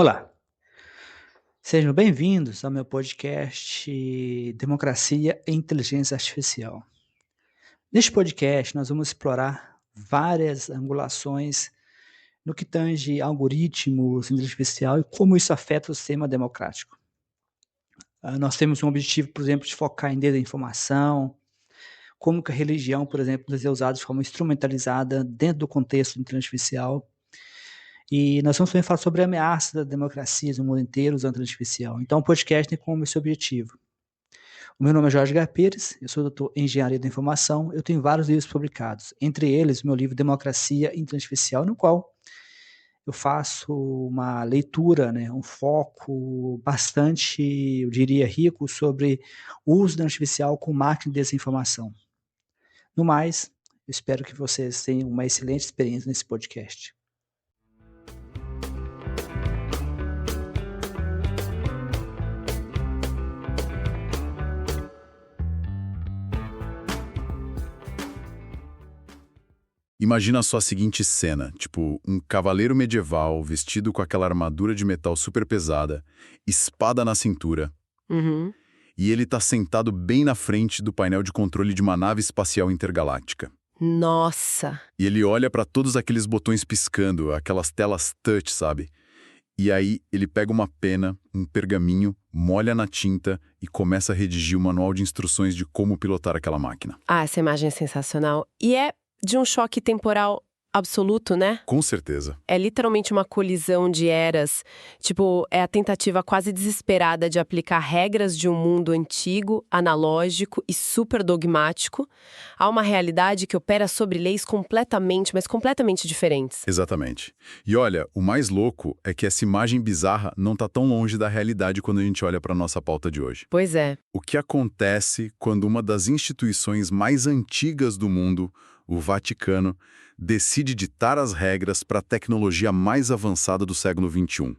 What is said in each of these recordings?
Olá, sejam bem-vindos ao meu podcast Democracia e Inteligência Artificial. Neste podcast, nós vamos explorar várias angulações no que tange algoritmos, inteligência artificial e como isso afeta o sistema democrático. Nós temos um objetivo, por exemplo, de focar em desinformação, como que a religião, por exemplo, deve ser usada de forma instrumentalizada dentro do contexto da inteligência artificial. E nós vamos também falar sobre a ameaça da democracia no mundo inteiro usando a inteligência artificial. Então, o podcast tem como esse objetivo. O meu nome é Jorge Guerra Pires, eu sou doutor em Engenharia da Informação, eu tenho vários livros publicados, entre eles o meu livro Democracia e Inteligência Artificial, no qual eu faço uma leitura, um foco bastante, eu diria, rico sobre o uso da inteligência artificial com máquina de desinformação. No mais, eu espero que vocês tenham uma excelente experiência nesse podcast. Imagina só a seguinte cena, tipo, um cavaleiro medieval vestido com aquela armadura de metal super pesada, espada na cintura, Uhum. e ele tá sentado bem na frente do painel de controle de uma nave espacial intergaláctica. Nossa! E ele olha pra todos aqueles botões piscando, aquelas telas touch, sabe? E aí ele pega uma pena, um pergaminho, molha na tinta e começa a redigir o manual de instruções de como pilotar aquela máquina. Ah, essa imagem é sensacional. E é de um choque temporal absoluto, né? Com certeza. É literalmente uma colisão de eras. Tipo, é a tentativa quase desesperada de aplicar regras de um mundo antigo, analógico e super dogmático a uma realidade que opera sobre leis mas completamente diferentes. Exatamente. E olha, o mais louco é que essa imagem bizarra não tá tão longe da realidade quando a gente olha para nossa pauta de hoje. Pois é. O que acontece quando uma das instituições mais antigas do mundo, o Vaticano, decide ditar as regras para a tecnologia mais avançada do século XXI?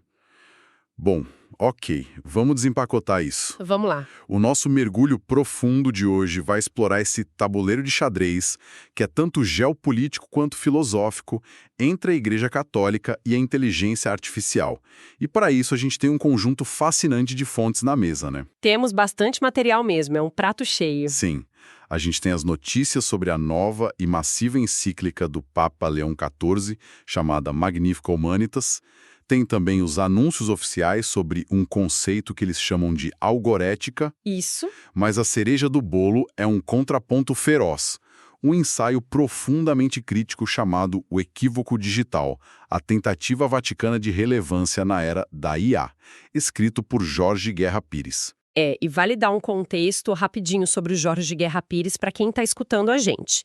Bom, ok, vamos desempacotar isso. Vamos lá. O nosso mergulho profundo de hoje vai explorar esse tabuleiro de xadrez, que é tanto geopolítico quanto filosófico, entre a Igreja Católica e a inteligência artificial. E para isso a gente tem um conjunto fascinante de fontes na mesa, né? Temos bastante material mesmo, é um prato cheio. Sim. A gente tem as notícias sobre a nova e massiva encíclica do Papa Leão XIV, chamada Magnificat Humanitas. Tem também os anúncios oficiais sobre um conceito que eles chamam de algorética. Isso. Mas a cereja do bolo é um contraponto feroz. Um ensaio profundamente crítico chamado O Equívoco Digital, a tentativa vaticana de relevância na era da IA, escrito por Jorge Guerra Pires. E vale dar um contexto rapidinho sobre o Jorge Guerra Pires para quem está escutando a gente.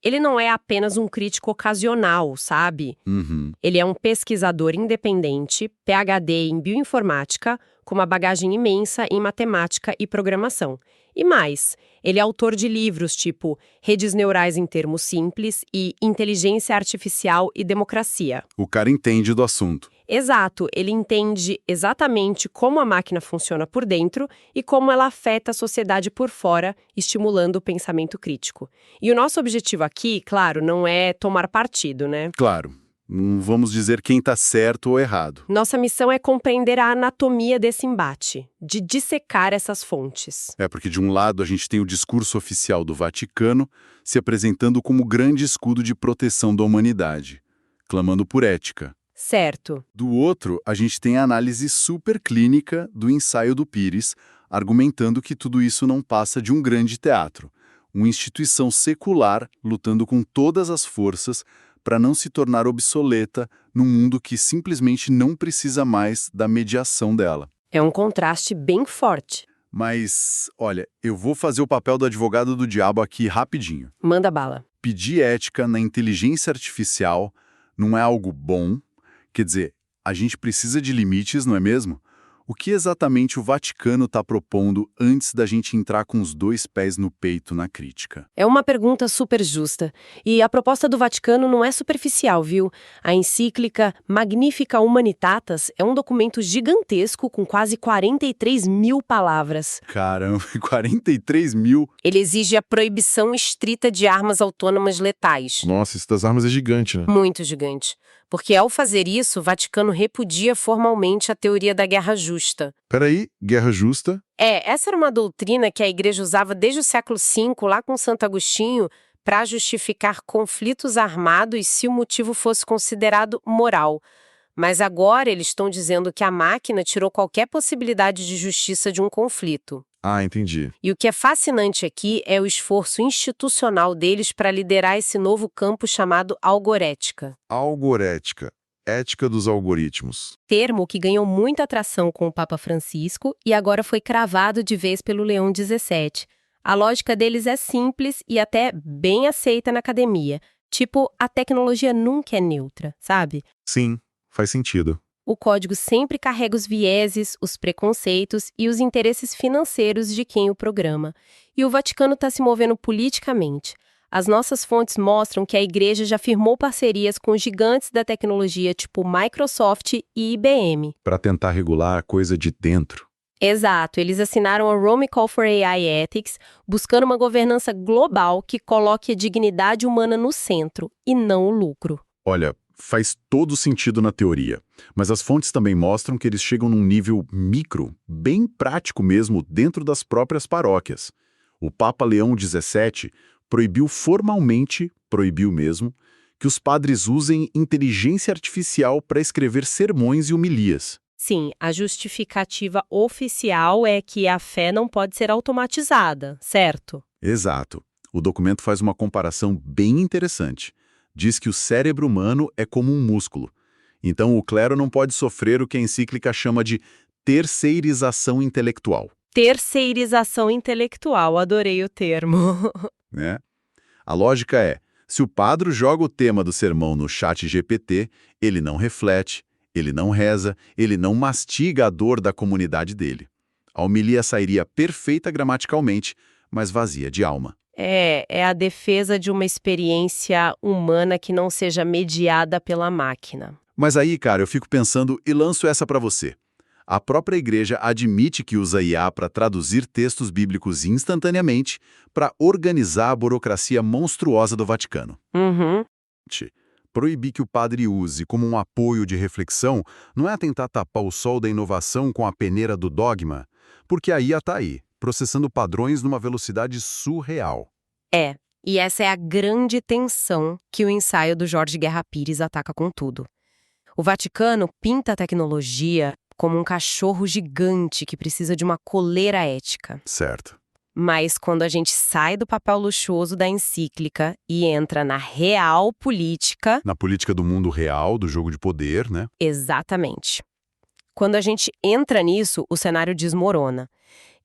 Ele não é apenas um crítico ocasional, sabe? Uhum. Ele é um pesquisador independente, PhD em bioinformática, com uma bagagem imensa em matemática e programação. E mais, ele é autor de livros tipo Redes Neurais em Termos Simples e Inteligência Artificial e Democracia. O cara entende do assunto. Exato, ele entende exatamente como a máquina funciona por dentro e como ela afeta a sociedade por fora, estimulando o pensamento crítico. E o nosso objetivo aqui, claro, não é tomar partido, né? Claro, não vamos dizer quem está certo ou errado. Nossa missão é compreender a anatomia desse embate, de dissecar essas fontes. É porque, de um lado, a gente tem o discurso oficial do Vaticano se apresentando como grande escudo de proteção da humanidade, clamando por ética. Certo. Do outro, a gente tem a análise superclínica do ensaio do Pires, argumentando que tudo isso não passa de um grande teatro, uma instituição secular lutando com todas as forças para não se tornar obsoleta num mundo que simplesmente não precisa mais da mediação dela. É um contraste bem forte. Mas, olha, eu vou fazer o papel do advogado do diabo aqui rapidinho. Manda bala. Pedir ética na inteligência artificial não é algo bom. Quer dizer, a gente precisa de limites, não é mesmo? O que exatamente o Vaticano está propondo antes da gente entrar com os dois pés no peito na crítica? É uma pergunta super justa. E a proposta do Vaticano não é superficial, viu? A encíclica Magnificat Humanitatis é um documento gigantesco com quase 43 mil palavras. Caramba, 43 mil? Ele exige a proibição estrita de armas autônomas letais. Nossa, isso das armas é gigante, né? Muito gigante. porque ao fazer isso, o Vaticano repudia formalmente a teoria da guerra justa. Peraí, guerra justa? Essa era uma doutrina que a Igreja usava desde o século V, lá com Santo Agostinho, para justificar conflitos armados se o motivo fosse considerado moral. Mas agora eles estão dizendo que a máquina tirou qualquer possibilidade de justiça de um conflito. Ah, entendi. E o que é fascinante aqui é o esforço institucional deles para liderar esse novo campo chamado algorética. Algorética. Ética dos algoritmos. Termo que ganhou muita atração com o Papa Francisco e agora foi cravado de vez pelo Leão XVII. A lógica deles é simples e até bem aceita na academia. Tipo, a tecnologia nunca é neutra, sabe? Sim, faz sentido. O código sempre carrega os vieses, os preconceitos e os interesses financeiros de quem o programa. E o Vaticano está se movendo politicamente. As nossas fontes mostram que a Igreja já firmou parcerias com gigantes da tecnologia tipo Microsoft e IBM. Para tentar regular a coisa de dentro. Exato, eles assinaram a Rome Call for AI Ethics, buscando uma governança global que coloque a dignidade humana no centro, e não o lucro. Olha, faz todo sentido na teoria, mas as fontes também mostram que eles chegam num nível micro, bem prático mesmo, dentro das próprias paróquias. O Papa Leão XVII proibiu formalmente, proibiu mesmo, que os padres usem inteligência artificial para escrever sermões e homilias. Sim, a justificativa oficial é que a fé não pode ser automatizada, certo? Exato. O documento faz uma comparação bem interessante. Diz que o cérebro humano é como um músculo. Então o clero não pode sofrer o que a encíclica chama de terceirização intelectual. Terceirização intelectual, adorei o termo. Né? A lógica é, se o padre joga o tema do sermão no chat GPT, ele não reflete, ele não reza, ele não mastiga a dor da comunidade dele. A homilia sairia perfeita gramaticalmente, mas vazia de alma. É a defesa de uma experiência humana que não seja mediada pela máquina. Mas aí, cara, eu fico pensando e lanço essa para você. A própria igreja admite que usa IA para traduzir textos bíblicos instantaneamente para organizar a burocracia monstruosa do Vaticano. Uhum. Proibir que o padre use como um apoio de reflexão não é tentar tapar o sol da inovação com a peneira do dogma, porque a IA está aí, processando padrões numa velocidade surreal. E essa é a grande tensão que o ensaio do Jorge Guerra Pires ataca com tudo. O Vaticano pinta a tecnologia como um cachorro gigante que precisa de uma coleira ética. Certo. Mas quando a gente sai do papel luxuoso da encíclica e entra na real política... Na política do mundo real, do jogo de poder, né? Exatamente. Quando a gente entra nisso, o cenário desmorona.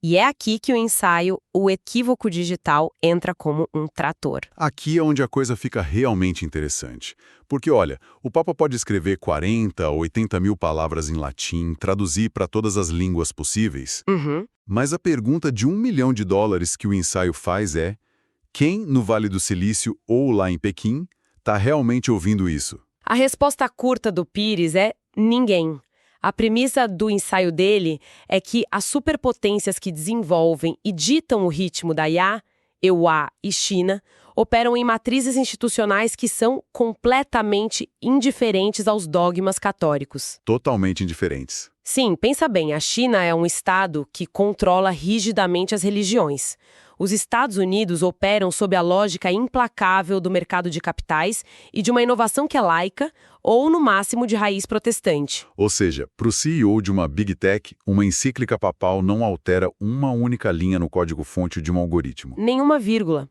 E é aqui que o ensaio, o equívoco digital, entra como um trator. Aqui é onde a coisa fica realmente interessante. Porque, olha, o Papa pode escrever 40 ou 80 mil palavras em latim, traduzir para todas as línguas possíveis. Mas a pergunta de $1 milhão que o ensaio faz é: quem no Vale do Silício ou lá em Pequim está realmente ouvindo isso? A resposta curta do Pires é ninguém. A premissa do ensaio dele é que as superpotências que desenvolvem e ditam o ritmo da IA, EUA e China, operam em matrizes institucionais que são completamente indiferentes aos dogmas católicos. Totalmente indiferentes. Sim, pensa bem, a China é um estado que controla rigidamente as religiões. Os Estados Unidos operam sob a lógica implacável do mercado de capitais e de uma inovação que é laica ou, no máximo, de raiz protestante. Ou seja, para o CEO de uma Big Tech, uma encíclica papal não altera uma única linha no código-fonte de um algoritmo. Nenhuma vírgula.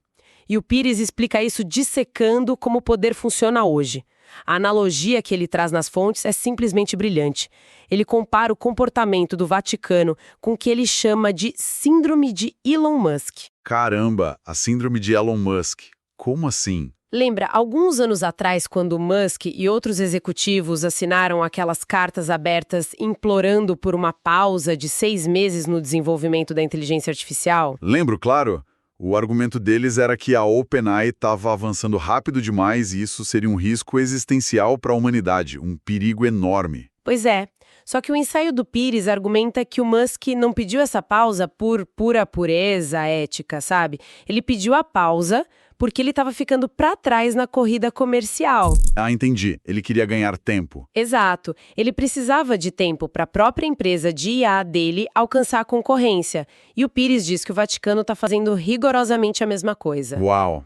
E o Pires explica isso dissecando como o poder funciona hoje. A analogia que ele traz nas fontes é simplesmente brilhante. Ele compara o comportamento do Vaticano com o que ele chama de síndrome de Elon Musk. Caramba, a síndrome de Elon Musk. Como assim? Lembra, alguns anos atrás, quando Musk e outros executivos assinaram aquelas cartas abertas implorando por uma pausa de 6 meses no desenvolvimento da inteligência artificial? Lembro, claro. O argumento deles era que a OpenAI estava avançando rápido demais e isso seria um risco existencial para a humanidade, um perigo enorme. Pois é. Só que o ensaio do Pires argumenta que o Musk não pediu essa pausa por pura pureza ética, sabe? Ele pediu a pausa porque ele estava ficando para trás na corrida comercial. Ah, entendi. Ele queria ganhar tempo. Exato. Ele precisava de tempo para a própria empresa de IA dele alcançar a concorrência. E o Pires diz que o Vaticano está fazendo rigorosamente a mesma coisa. Uau!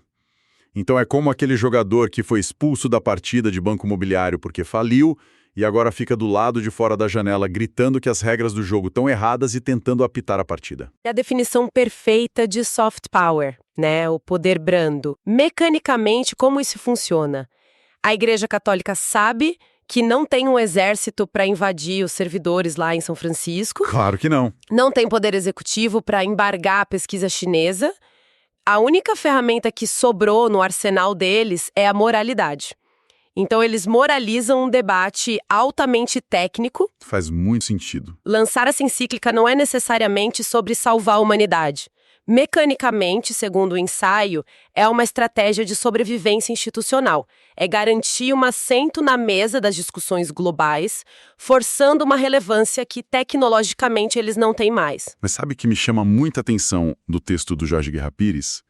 Então é como aquele jogador que foi expulso da partida de banco imobiliário porque faliu e agora fica do lado de fora da janela gritando que as regras do jogo estão erradas e tentando apitar a partida. É a definição perfeita de soft power, né? O poder brando. Mecanicamente, como isso funciona? A Igreja Católica sabe que não tem um exército para invadir os servidores lá em São Francisco. Claro que não. Não tem poder executivo para embargar a pesquisa chinesa. A única ferramenta que sobrou no arsenal deles é a moralidade. Então, eles moralizam um debate altamente técnico. Faz muito sentido. Lançar essa encíclica não é necessariamente sobre salvar a humanidade. Mecanicamente, segundo o ensaio, é uma estratégia de sobrevivência institucional. É garantir um assento na mesa das discussões globais, forçando uma relevância que tecnologicamente eles não têm mais. Mas sabe o que me chama muita atenção do texto do Jorge Guerra Pires?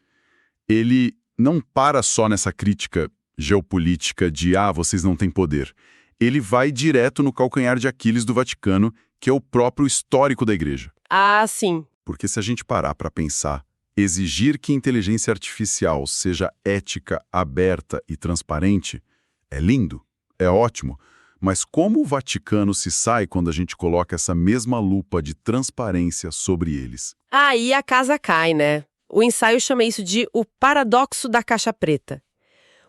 Ele não para só nessa crítica geopolítica de vocês não têm poder. Ele vai direto no calcanhar de Aquiles do Vaticano, que é o próprio histórico da Igreja. Ah, sim. Porque se a gente parar para pensar, exigir que inteligência artificial seja ética, aberta e transparente é lindo, é ótimo, mas como o Vaticano se sai quando a gente coloca essa mesma lupa de transparência sobre eles? Aí a casa cai, né? O ensaio chama isso de o paradoxo da caixa preta.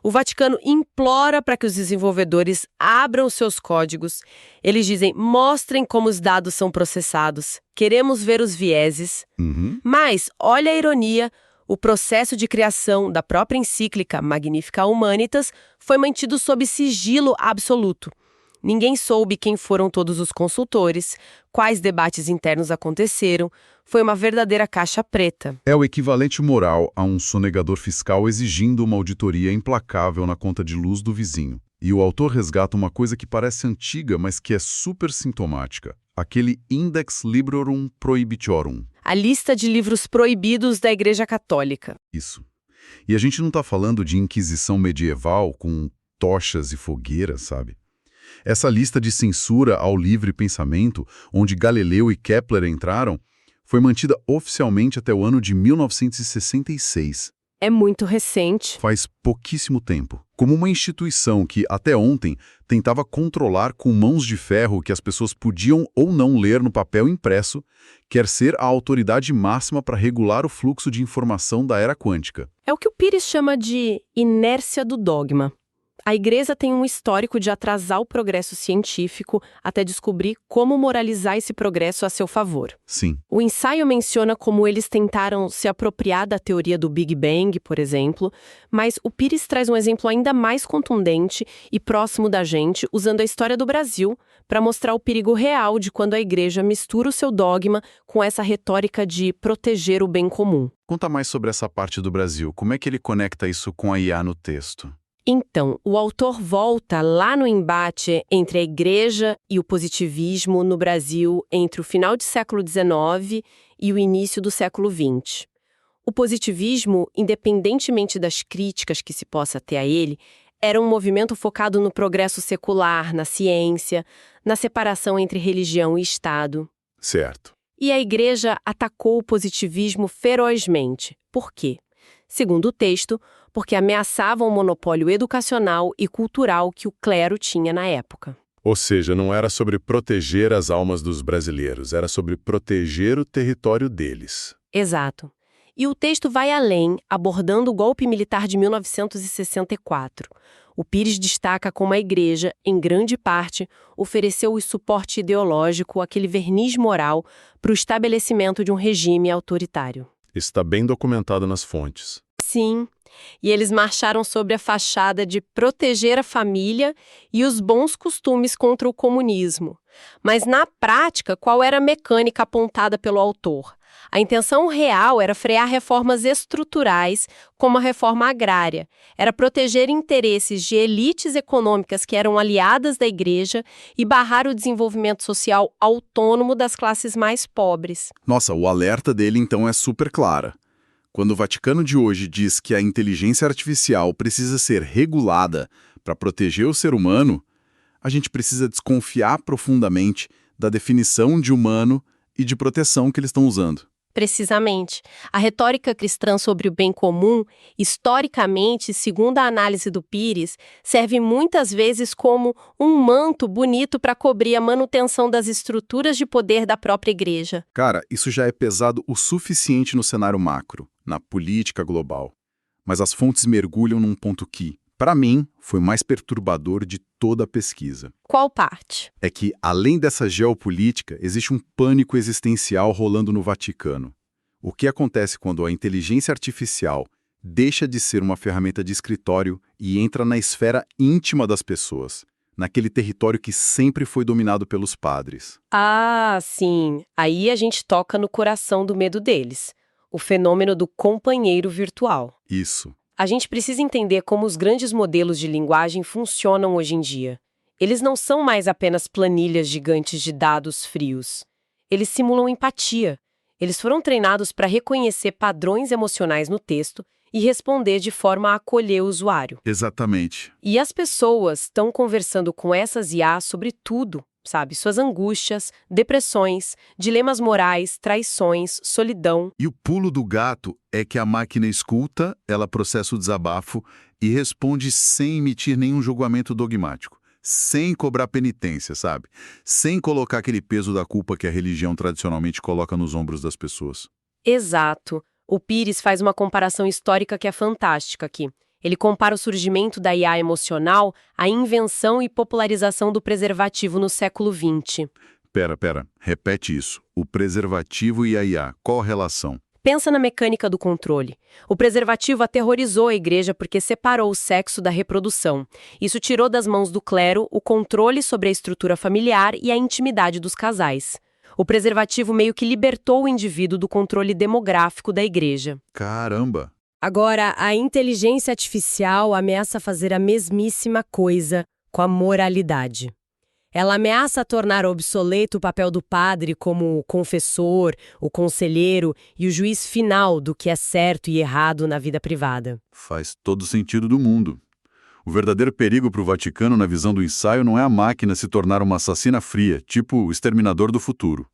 O Vaticano implora para que os desenvolvedores abram seus códigos. Eles dizem, mostrem como os dados são processados. Queremos ver os vieses. Mas, olha a ironia, o processo de criação da própria encíclica Magnificat Humanitas foi mantido sob sigilo absoluto. Ninguém soube quem foram todos os consultores, quais debates internos aconteceram. Foi uma verdadeira caixa preta. É o equivalente moral a um sonegador fiscal exigindo uma auditoria implacável na conta de luz do vizinho. E o autor resgata uma coisa que parece antiga, mas que é super sintomática. Aquele Index Librorum Prohibitorum. A lista de livros proibidos da Igreja Católica. Isso. E a gente não está falando de Inquisição medieval com tochas e fogueiras, sabe? Essa lista de censura ao livre pensamento, onde Galileu e Kepler entraram, foi mantida oficialmente até o ano de 1966. É muito recente. Faz pouquíssimo tempo. Como uma instituição que, até ontem, tentava controlar com mãos de ferro o que as pessoas podiam ou não ler no papel impresso, quer ser a autoridade máxima para regular o fluxo de informação da era quântica. É o que o Pires chama de inércia do dogma. A Igreja tem um histórico de atrasar o progresso científico até descobrir como moralizar esse progresso a seu favor. Sim. O ensaio menciona como eles tentaram se apropriar da teoria do Big Bang, por exemplo, mas o Pires traz um exemplo ainda mais contundente e próximo da gente, usando a história do Brasil, para mostrar o perigo real de quando a Igreja mistura o seu dogma com essa retórica de proteger o bem comum. Conta mais sobre essa parte do Brasil. Como é que ele conecta isso com a IA no texto? Então, o autor volta lá no embate entre a Igreja e o positivismo no Brasil entre o final do século XIX e o início do século XX. O positivismo, independentemente das críticas que se possa ter a ele, era um movimento focado no progresso secular, na ciência, na separação entre religião e Estado. Certo. E a Igreja atacou o positivismo ferozmente. Por quê? Segundo o texto, porque ameaçavam o monopólio educacional e cultural que o clero tinha na época. Ou seja, não era sobre proteger as almas dos brasileiros, era sobre proteger o território deles. Exato. E o texto vai além, abordando o golpe militar de 1964. O Pires destaca como a Igreja, em grande parte, ofereceu o suporte ideológico, aquele verniz moral, para o estabelecimento de um regime autoritário. Isso está bem documentado nas fontes. Sim, e eles marcharam sobre a fachada de proteger a família e os bons costumes contra o comunismo. Mas, na prática, qual era a mecânica apontada pelo autor? A intenção real era frear reformas estruturais, como a reforma agrária. Era proteger interesses de elites econômicas que eram aliadas da Igreja e barrar o desenvolvimento social autônomo das classes mais pobres. Nossa, o alerta dele, então, é super clara. Quando o Vaticano de hoje diz que a inteligência artificial precisa ser regulada para proteger o ser humano, a gente precisa desconfiar profundamente da definição de humano e de proteção que eles estão usando. Precisamente. A retórica cristã sobre o bem comum, historicamente, segundo a análise do Pires, serve muitas vezes como um manto bonito para cobrir a manutenção das estruturas de poder da própria igreja. Cara, isso já é pesado o suficiente no cenário macro, na política global. Mas as fontes mergulham num ponto que, para mim, foi o mais perturbador de toda a pesquisa. Qual parte? É que, além dessa geopolítica, existe um pânico existencial rolando no Vaticano. O que acontece quando a inteligência artificial deixa de ser uma ferramenta de escritório e entra na esfera íntima das pessoas, naquele território que sempre foi dominado pelos padres? Ah, sim. Aí a gente toca no coração do medo deles. O fenômeno do companheiro virtual. Isso. A gente precisa entender como os grandes modelos de linguagem funcionam hoje em dia. Eles não são mais apenas planilhas gigantes de dados frios. Eles simulam empatia. Eles foram treinados para reconhecer padrões emocionais no texto e responder de forma a acolher o usuário. Exatamente. E as pessoas estão conversando com essas IA sobre tudo, sabe? Suas angústias, depressões, dilemas morais, traições, solidão. E o pulo do gato é que a máquina escuta, ela processa o desabafo e responde sem emitir nenhum julgamento dogmático, sem cobrar penitência, sabe? Sem colocar aquele peso da culpa que a religião tradicionalmente coloca nos ombros das pessoas. Exato. O Pires faz uma comparação histórica que é fantástica aqui. Ele compara o surgimento da IA emocional à invenção e popularização do preservativo no século XX. Pera, repete isso. O preservativo e a IA, qual a relação? Pensa na mecânica do controle. O preservativo aterrorizou a igreja porque separou o sexo da reprodução. Isso tirou das mãos do clero o controle sobre a estrutura familiar e a intimidade dos casais. O preservativo meio que libertou o indivíduo do controle demográfico da igreja. Caramba! Agora, a inteligência artificial ameaça fazer a mesmíssima coisa com a moralidade. Ela ameaça tornar obsoleto o papel do padre como o confessor, o conselheiro e o juiz final do que é certo e errado na vida privada. Faz todo sentido do mundo. O verdadeiro perigo para o Vaticano na visão do ensaio não é a máquina se tornar uma assassina fria, tipo o exterminador do futuro.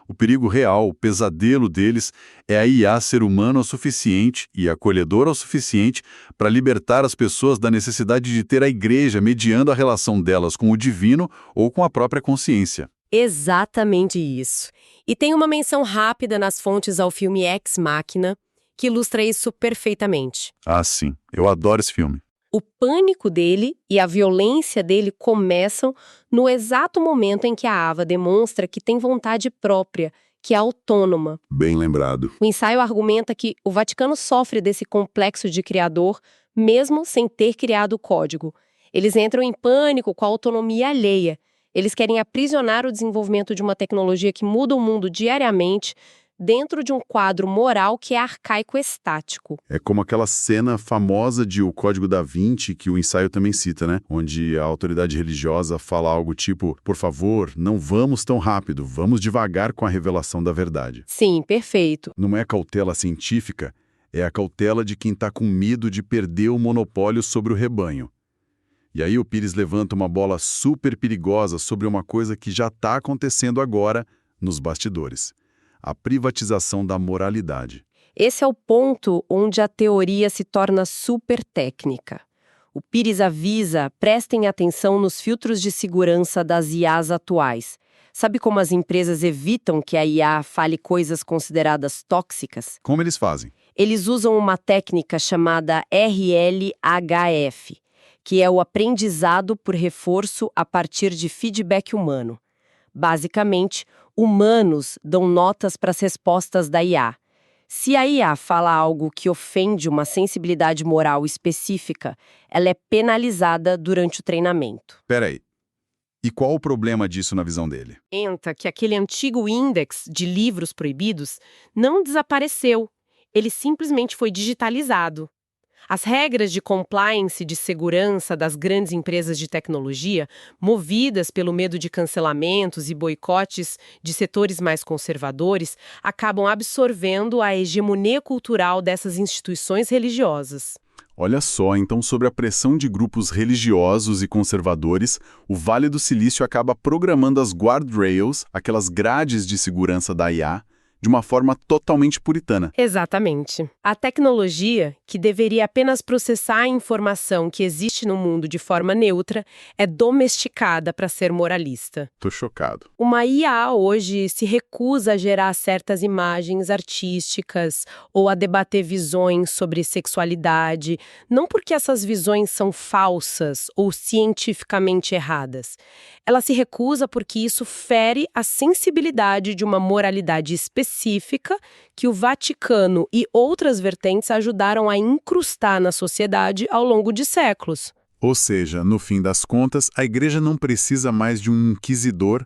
O perigo real, o pesadelo deles, é a IA ser humana o suficiente e acolhedora o suficiente para libertar as pessoas da necessidade de ter a igreja mediando a relação delas com o divino ou com a própria consciência. Exatamente isso. E tem uma menção rápida nas fontes ao filme Ex Machina, que ilustra isso perfeitamente. Ah, sim. Eu adoro esse filme. O pânico dele e a violência dele começam no exato momento em que a Ava demonstra que tem vontade própria, que é autônoma. Bem lembrado. O ensaio argumenta que o Vaticano sofre desse complexo de criador, mesmo sem ter criado o código. Eles entram em pânico com a autonomia alheia. Eles querem aprisionar o desenvolvimento de uma tecnologia que muda o mundo diariamente, dentro de um quadro moral que é arcaico estático. É como aquela cena famosa de O Código da Vinci, que o ensaio também cita, né? Onde a autoridade religiosa fala algo tipo, por favor, não vamos tão rápido, vamos devagar com a revelação da verdade. Sim, perfeito. Não é a cautela científica, é a cautela de quem está com medo de perder o monopólio sobre o rebanho. E aí o Pires levanta uma bola super perigosa sobre uma coisa que já está acontecendo agora nos bastidores. A privatização da moralidade. Esse é o ponto onde a teoria se torna super técnica. O Pires avisa, prestem atenção nos filtros de segurança das IAs atuais. Sabe como as empresas evitam que a IA fale coisas consideradas tóxicas? Como eles fazem? Eles usam uma técnica chamada RLHF, que é o aprendizado por reforço a partir de feedback humano. Basicamente, humanos dão notas para as respostas da IA. Se a IA fala algo que ofende uma sensibilidade moral específica, ela é penalizada durante o treinamento. Peraí. E qual o problema disso na visão dele? Entra que aquele antigo índex de livros proibidos não desapareceu. Ele simplesmente foi digitalizado. As regras de compliance de segurança das grandes empresas de tecnologia, movidas pelo medo de cancelamentos e boicotes de setores mais conservadores, acabam absorvendo a hegemonia cultural dessas instituições religiosas. Olha só, então, sobre a pressão de grupos religiosos e conservadores, o Vale do Silício acaba programando as guardrails, aquelas grades de segurança da IA, de uma forma totalmente puritana. Exatamente. A tecnologia, que deveria apenas processar a informação que existe no mundo de forma neutra, é domesticada para ser moralista. Tô chocado. Uma IA hoje se recusa a gerar certas imagens artísticas ou a debater visões sobre sexualidade, não porque essas visões são falsas ou cientificamente erradas. Ela se recusa porque isso fere a sensibilidade de uma moralidade específica que o Vaticano e outras vertentes ajudaram a incrustar na sociedade ao longo de séculos. Ou seja, no fim das contas, a igreja não precisa mais de um inquisidor,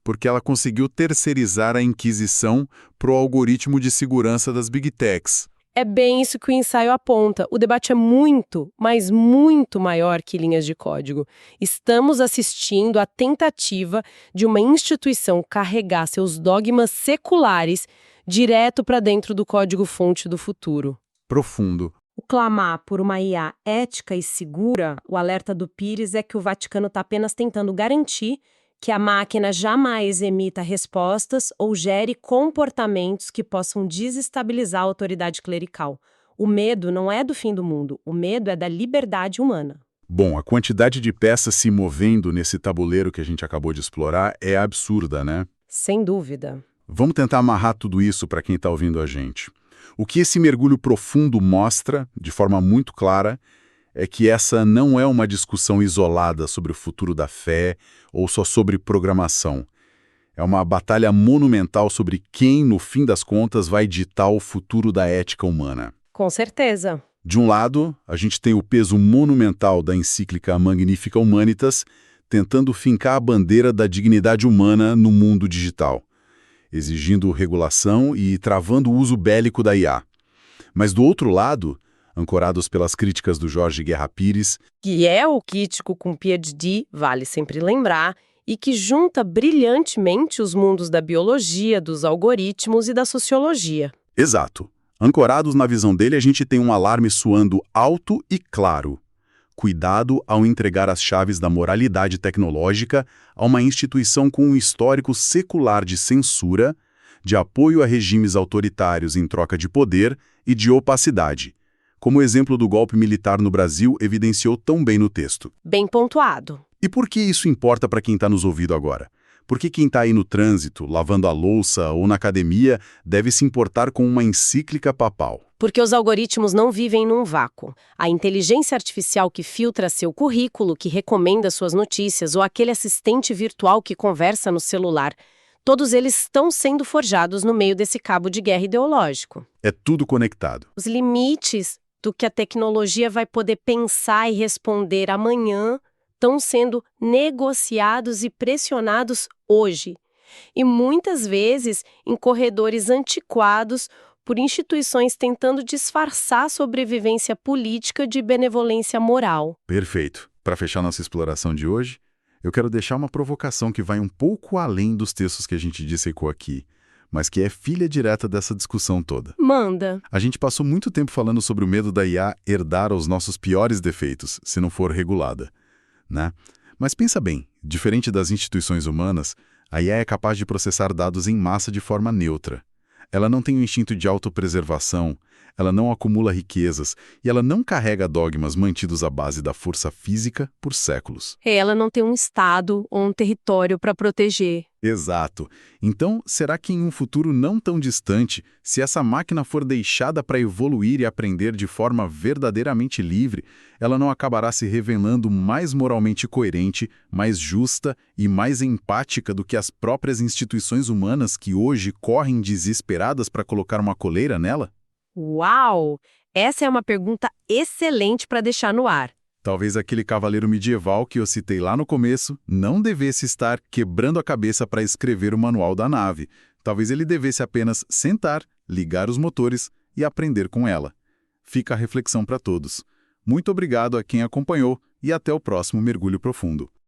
porque ela conseguiu terceirizar a inquisição para o algoritmo de segurança das Big Techs. É bem isso que o ensaio aponta. O debate é muito, mas muito maior que linhas de código. Estamos assistindo à tentativa de uma instituição carregar seus dogmas seculares direto para dentro do código-fonte do futuro. Profundo. O clamar por uma IA ética e segura, o alerta do Pires é que o Vaticano está apenas tentando garantir que a máquina jamais emita respostas ou gere comportamentos que possam desestabilizar a autoridade clerical. O medo não é do fim do mundo, o medo é da liberdade humana. Bom, a quantidade de peças se movendo nesse tabuleiro que a gente acabou de explorar é absurda, né? Sem dúvida. Vamos tentar amarrar tudo isso para quem está ouvindo a gente. O que esse mergulho profundo mostra, de forma muito clara, é que essa não é uma discussão isolada sobre o futuro da fé ou só sobre programação. É uma batalha monumental sobre quem, no fim das contas, vai ditar o futuro da ética humana. Com certeza. De um lado, a gente tem o peso monumental da encíclica Magnificat Humanitas, tentando fincar a bandeira da dignidade humana no mundo digital, exigindo regulação e travando o uso bélico da IA. Mas do outro lado, ancorados pelas críticas do Jorge Guerra Pires, Que é o crítico com PhD, vale sempre lembrar, e que junta brilhantemente os mundos da biologia, dos algoritmos e da sociologia. exato, ancorados na visão dele, a gente tem um alarme soando alto e claro. Cuidado ao entregar as chaves da moralidade tecnológica a uma instituição com um histórico secular de censura, de apoio a regimes autoritários em troca de poder e de opacidade, como o exemplo do golpe militar no Brasil evidenciou tão bem no texto. Bem pontuado. E por que isso importa para quem está nos ouvindo agora? Por que quem está aí no trânsito, lavando a louça ou na academia deve se importar com uma encíclica papal? Porque os algoritmos não vivem num vácuo. A inteligência artificial que filtra seu currículo, que recomenda suas notícias, ou aquele assistente virtual que conversa no celular, todos eles estão sendo forjados no meio desse cabo de guerra ideológico. É tudo conectado. Os limites do que a tecnologia vai poder pensar e responder amanhã estão sendo negociados e pressionados hoje. E muitas vezes em corredores antiquados por instituições tentando disfarçar a sobrevivência política de benevolência moral. Perfeito. Para fechar nossa exploração de hoje, eu quero deixar uma provocação que vai um pouco além dos textos que a gente dissecou aqui, mas que é filha direta dessa discussão toda. Manda. A gente passou muito tempo falando sobre o medo da IA herdar os nossos piores defeitos, se não for regulada, né? Mas pensa bem, diferente das instituições humanas, a IA é capaz de processar dados em massa de forma neutra. Ela não tem o instinto de autopreservação, ela não acumula riquezas e ela não carrega dogmas mantidos à base da força física por séculos. Ela não tem um estado ou um território para proteger. Exato. Então, será que em um futuro não tão distante, se essa máquina for deixada para evoluir e aprender de forma verdadeiramente livre, ela não acabará se revelando mais moralmente coerente, mais justa e mais empática do que as próprias instituições humanas que hoje correm desesperadas para colocar uma coleira nela? Uau! Essa é uma pergunta excelente para deixar no ar. Talvez aquele cavaleiro medieval que eu citei lá no começo não devesse estar quebrando a cabeça para escrever o manual da nave. Talvez ele devesse apenas sentar, ligar os motores e aprender com ela. Fica a reflexão para todos. Muito obrigado a quem acompanhou e até o próximo Mergulho Profundo.